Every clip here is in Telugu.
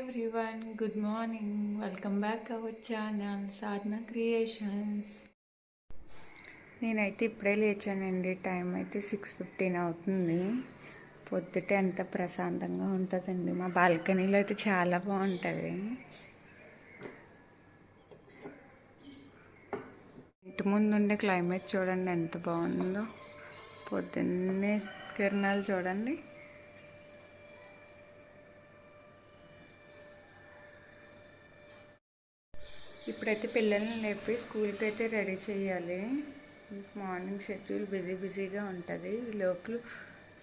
everyone, good morning. Welcome back our channel Sadhna Creations. నేనైతే ఇప్పుడే లేచానండి. టైం అయితే 6:15 అవుతుంది. పొద్దుట ఎంత ప్రశాంతంగా ఉంటుందండి. మా బాల్కనీలో అయితే చాలా బాగుంటుంది. ఇంటి ముందు ఉండే క్లైమేట్ చూడండి ఎంత బాగుందో. పొద్దున్నే కిరణాలు చూడండి. ఇప్పుడైతే పిల్లల్ని లేపి స్కూల్కి అయితే రెడీ చేయాలి. మార్నింగ్ షెడ్యూల్ బిజీగా ఉంటుంది. ఈ లోపల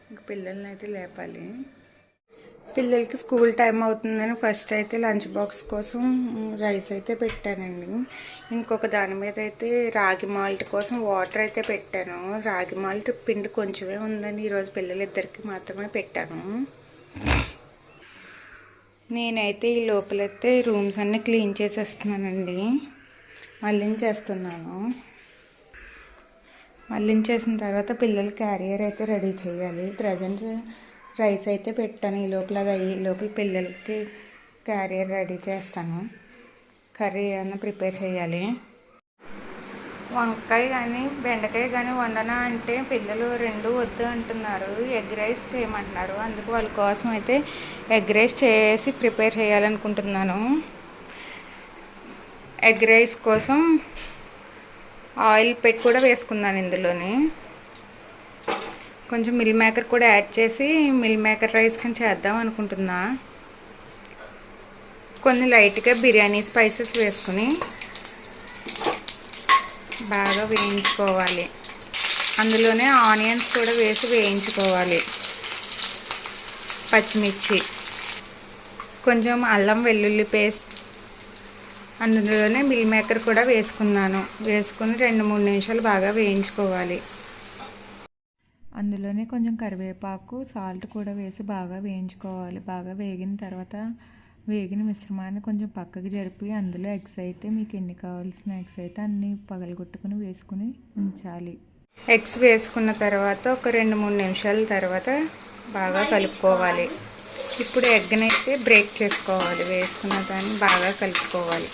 ఇంక పిల్లల్ని అయితే లేపాలి. పిల్లలకి స్కూల్ టైం అవుతుందని ఫస్ట్ అయితే లంచ్ బాక్స్ కోసం రైస్ అయితే పెట్టానండి. ఇంకొక దాని మీద అయితే రాగి మాల్ట్ కోసం వాటర్ అయితే పెట్టాను. రాగి మాల్ట్ పిండి కొంచెమే ఉందని ఈరోజు పిల్లలిద్దరికి మాత్రమే పెట్టాను. నేనైతే ఈ లోపలైతే రూమ్స్ అన్నీ క్లీన్ చేసేస్తున్నానండి. మళ్ళించేస్తున్నాను. మళ్ళించేసిన తర్వాత పిల్లల క్యారియర్ అయితే రెడీ చేయాలి. ప్రజెంట్ రైస్ అయితే పెట్టాను. ఈ లోపల పిల్లలకి క్యారియర్ రెడీ చేస్తాను. కర్రీ ఏమైనా ప్రిపేర్ చేయాలి. వంకాయ కానీ బెండకాయ కానీ వండనా అంటే పిల్లలు రెండు వద్దు అంటున్నారు. ఎగ్ రైస్ చేయమంటున్నారు. అందుకు వాళ్ళ కోసం అయితే ఎగ్ రైస్ చేసి ప్రిపేర్ చేయాలనుకుంటున్నాను. ఎగ్ రైస్ కోసం ఆయిల్ పెట్టి కూడా వేసుకున్నాను. ఇందులోని కొంచెం మిల్ మేకర్ కూడా యాడ్ చేసి మిల్ మేకర్ రైస్ కానీ చేద్దాం అనుకుంటున్నా. కొన్ని లైట్గా బిర్యానీ స్పైసెస్ వేసుకుని బాగా వేయించుకోవాలి. అందులోనే ఆనియన్స్ కూడా వేసి వేయించుకోవాలి. పచ్చిమిర్చి, కొంచెం అల్లం వెల్లుల్లి పేస్ట్, అందులోనే మిల్ మేకర్ కూడా వేసుకున్నాను. వేసుకుని 2-3 నిమిషాలు బాగా వేయించుకోవాలి. అందులోనే కొంచెం కరివేపాకు, సాల్ట్ కూడా వేసి బాగా వేయించుకోవాలి. బాగా వేగిన తర్వాత వేగిన మిశ్రమాన్ని కొంచెం పక్కకి జరిపి అందులో ఎగ్స్ అయితే మీకు ఎన్ని కావాల్సిన ఎగ్స్ అయితే అన్నీ పగలగొట్టుకుని వేసుకుని ఉంచాలి. ఎగ్స్ వేసుకున్న తర్వాత ఒక 2-3 నిమిషాల తర్వాత బాగా కలుపుకోవాలి. ఇప్పుడు ఎగ్ని అయితే బ్రేక్ చేసుకోవాలి. వేసుకున్న దాన్ని బాగా కలుపుకోవాలి.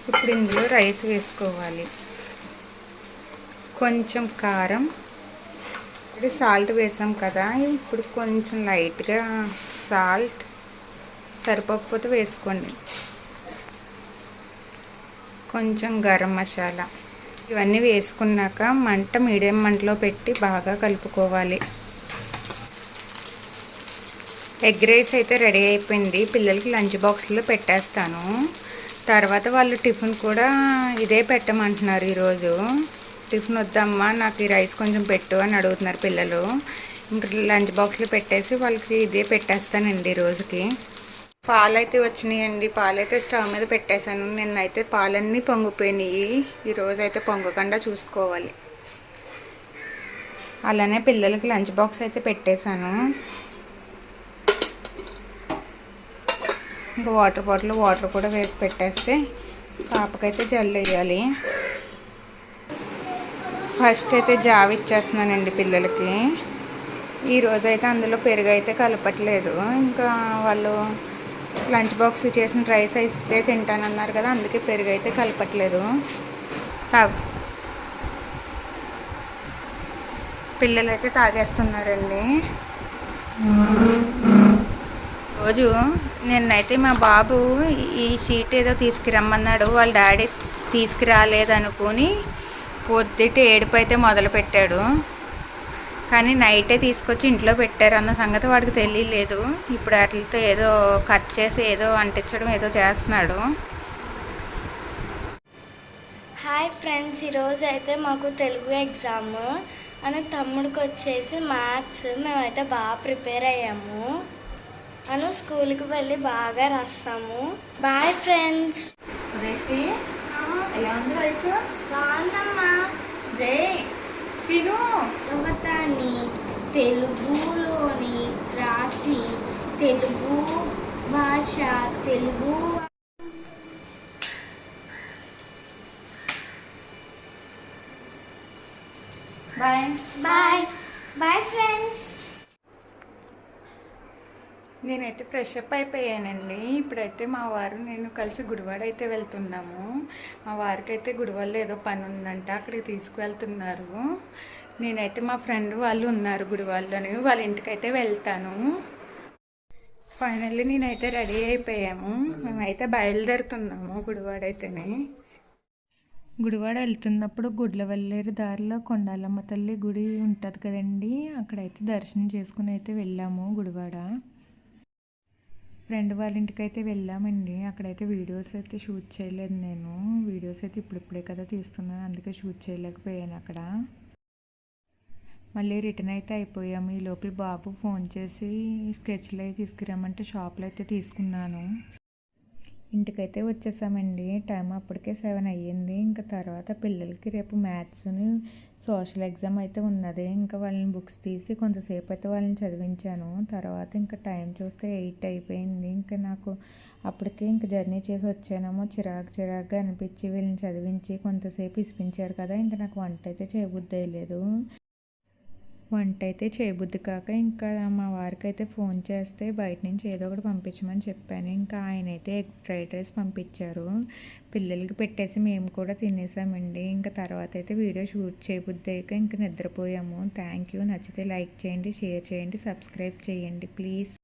ఇప్పుడు ఇందులో రైస్ వేసుకోవాలి. కొంచెం కారం, ఇప్పుడు సాల్ట్ వేసాం కదా, ఇప్పుడు కొంచెం లైట్గా సాల్ట్, సరిపోకపోతే వేసుకోండి. కొంచెం గరం మసాలా, ఇవన్నీ వేసుకున్నాక మంట మీడియం మంటలో పెట్టి బాగా కలుపుకోవాలి. ఎగ్ రైస్ అయితే రెడీ అయిపోయింది. పిల్లలకి లంచ్ బాక్స్లో పెట్టేస్తాను. తర్వాత వాళ్ళు టిఫిన్ కూడా ఇదే పెట్టమంటున్నారు. ఈరోజు టిఫిన్ వద్దమ్మా, నాకు ఈ రైస్ కొంచెం పెట్టు అని అడుగుతున్నారు పిల్లలు. ఇంకా లంచ్ బాక్స్లో పెట్టేసి వాళ్ళకి ఇదే పెట్టేస్తానండి. రోజుకి పాలు అయితే వచ్చినాయండి. పాలైతే స్టవ్ మీద పెట్టేశాను. నిన్నైతే పాలన్నీ పొంగిపోయినాయి. ఈరోజు అయితే పొంగకుండా చూసుకోవాలి. అలానే పిల్లలకి లంచ్ బాక్స్ అయితే పెట్టేశాను. ఇంకా వాటర్ బాటిల్ వాటర్ కూడా వేసి పెట్టేస్తే పాపకైతే జల్లు వేయాలి. ఫస్ట్ అయితే జావ ఇచ్చేస్తున్నానండి పిల్లలకి. ఈరోజు అయితే అందులో పెరుగు అయితే కలపట్లేదు. ఇంకా వాళ్ళు లంచ్ బాక్స్ చేసిన రైస్ అయితే తింటానన్నారు కదా, అందుకే పెరుగు అయితే కలపట్లేదు. పిల్లలైతే తాగేస్తున్నారండి. రోజు నిన్నైతే మా బాబు ఈ షీట్ ఏదో తీసుకురమ్మన్నాడు. వాళ్ళ డాడీ తీసుకురాలేదనుకుని పొద్దుట ఏడుపు అయితే మొదలుపెట్టాడు. కానీ నైటే తీసుకొచ్చి ఇంట్లో పెట్టారు అన్న సంగతి వాడికి తెలియలేదు. ఇప్పుడు వాటితో ఏదో కట్ చేసి ఏదో అంటించడం ఏదో చేస్తున్నాడు. హాయ్ ఫ్రెండ్స్, ఈరోజు అయితే మాకు తెలుగు ఎగ్జామ్ అని తమ్ముడికి వచ్చేసి మ్యాథ్స్. మేమైతే బాగా ప్రిపేర్ అయ్యాము. అను స్కూల్కి వెళ్ళి బాగా రాస్తాము. Bye friends. ఎలా ఉంది రైస్? బాగుందమ్మా. తిను. యువతాన్ని తెలుగులోని రాసి తెలుగు భాష Telugu. Bye bye bye friends. నేనైతే ఫ్రెష్ అప్ అయిపోయానండి. ఇప్పుడైతే మా వారు నేను కలిసి గుడివాడ అయితే వెళ్తున్నాము. మా వారికి అయితే గుడివాడలో ఏదో పని ఉందంట, అక్కడికి తీసుకువెళ్తున్నారు. నేనైతే మా ఫ్రెండ్ వాళ్ళు ఉన్నారు గుడివాడలోని, వాళ్ళ ఇంటికైతే వెళ్తాను. ఫైనల్లీ నేనైతే రెడీ అయిపోయాము. మేమైతే బయలుదేరుతున్నాము గుడివాడ అయితేనే. గుడివాడ వెళ్తున్నప్పుడు గుడ్లవల్లేరు దారిలో కొండాలమ్మ తల్లి గుడి ఉంటుంది కదండి, అక్కడైతే దర్శనం చేసుకుని అయితే వెళ్ళాము గుడివాడ. ఫ్రెండ్ వాళ్ళ ఇంటికి అయితే వెళ్ళామండి. అక్కడైతే వీడియోస్ అయితే షూట్ చేయలేదు నేను. వీడియోస్ అయితే ఇప్పుడిప్పుడే కదా తీస్తున్నాను, అందుకే షూట్ చేయలేకపోయాను అక్కడ. మళ్ళీ రిటర్న్ అయితే అయిపోయాము. ఈ లోపల బాబు ఫోన్ చేసి స్కెచ్లు అయితే తీసుకురామంటే షాప్లో అయితే తీసుకున్నాను. ఇంటికైతే వచ్చేసామండి. టైం అప్పటికే 7 అయ్యింది. ఇంకా తర్వాత పిల్లలకి రేపు మ్యాథ్స్ని సోషల్ ఎగ్జామ్ అయితే ఉన్నది. ఇంకా వాళ్ళని బుక్స్ తీసి కొంతసేపు అయితే వాళ్ళని చదివించాను. తర్వాత ఇంకా టైం చూస్తే 8 అయిపోయింది. ఇంకా నాకు అప్పటికే ఇంకా జర్నీ చేసి వచ్చానేమో చిరాకుగా అనిపించి వీళ్ళని చదివించి కొంతసేపు ఇసిపించారు కదా, ఇంకా నాకు వంట అయితే చేయబుద్ధి అయ్యలేదు. వంట అయితే చేయబుద్ధి కాక ఇంకా మా వారికి అయితే ఫోన్ చేస్తే బయట నుంచి ఏదో ఒకటి పంపించమని చెప్పాను. ఇంకా ఆయన అయితే ఎగ్ ఫ్రైడ్ రైస్ పంపించారు. పిల్లలకి పెట్టేసి మేము కూడా తినేసామండి. ఇంకా తర్వాత అయితే వీడియో షూట్ చేయబుద్ధి అయ్యాక ఇంకా నిద్రపోయాము. Thank you. నచ్చితే లైక్ చేయండి, షేర్ చేయండి, సబ్స్క్రైబ్ చేయండి ప్లీజ్.